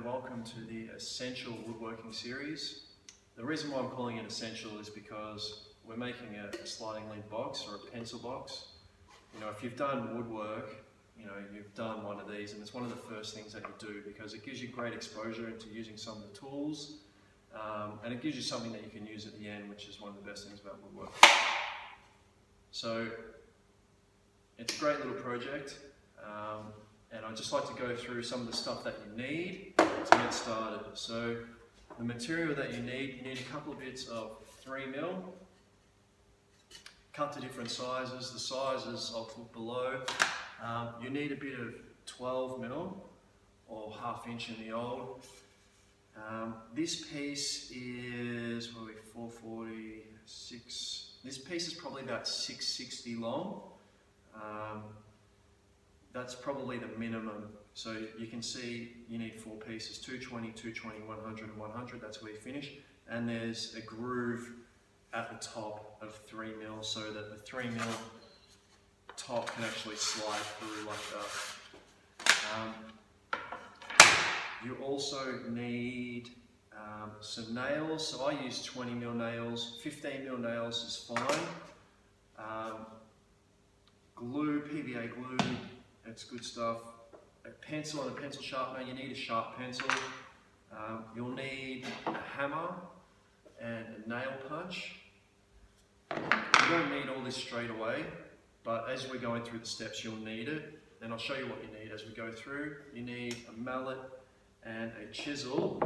welcome to the Essential Woodworking series. The reason why I'm calling it Essential is because we're making a sliding lid box or a pencil box. You know, if you've done woodwork, you know, you've done one of these, and it's one of the first things that you do because it gives you great exposure into using some of the tools, and it gives you something that you can use at the end, which is one of the best things about woodwork. So it's a great little project. And I'd just like to go through some of the stuff that you need to get started. So the material that you need a couple of bits of 3mm, cut to different sizes. The sizes I'll put below. You need a bit of 12mm or 1/2 inch in the old. This piece is probably 446. This piece is probably about 660 long. That's probably the minimum. So you can see you need 4 pieces, 220, 220, 100 and 100, that's where you finish. And there's a groove at the top of 3mm so that the 3mm top can actually slide through like that. You also need some nails. So I use 20mm nails, 15mm nails is fine. Glue, PVA glue, it's good stuff. A pencil and a pencil sharpener, you need a sharp pencil. You'll need a hammer and a nail punch. You don't need all this straight away, but as we're going through the steps, you'll need it. And I'll show you what you need as we go through. You need a mallet and a chisel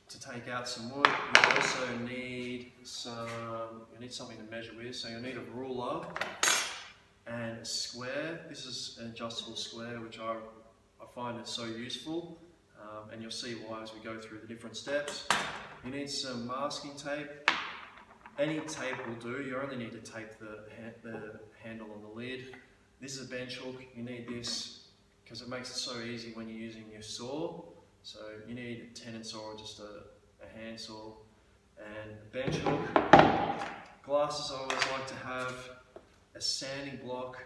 to take out some wood. You also need something to measure with, so you'll need a ruler and a square. This is an adjustable square, which I find is so useful, and you'll see why as we go through the different steps. You need some masking tape. Any tape will do. You only need to tape the handle on the lid. This is a bench hook. You need this because it makes it so easy when you're using your saw. So you need a tenon saw or just a hand saw and a bench hook. Glasses, I always like to have a sanding block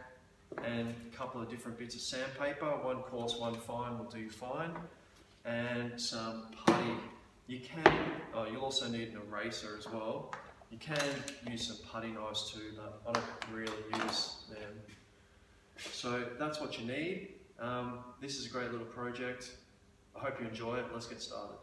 and a couple of different bits of sandpaper. One coarse, one fine will do fine. And some putty. You'll also need an eraser as well. You can use some putty knives too, but I don't really use them. So that's what you need. This is a great little project. I hope you enjoy it. Let's get started.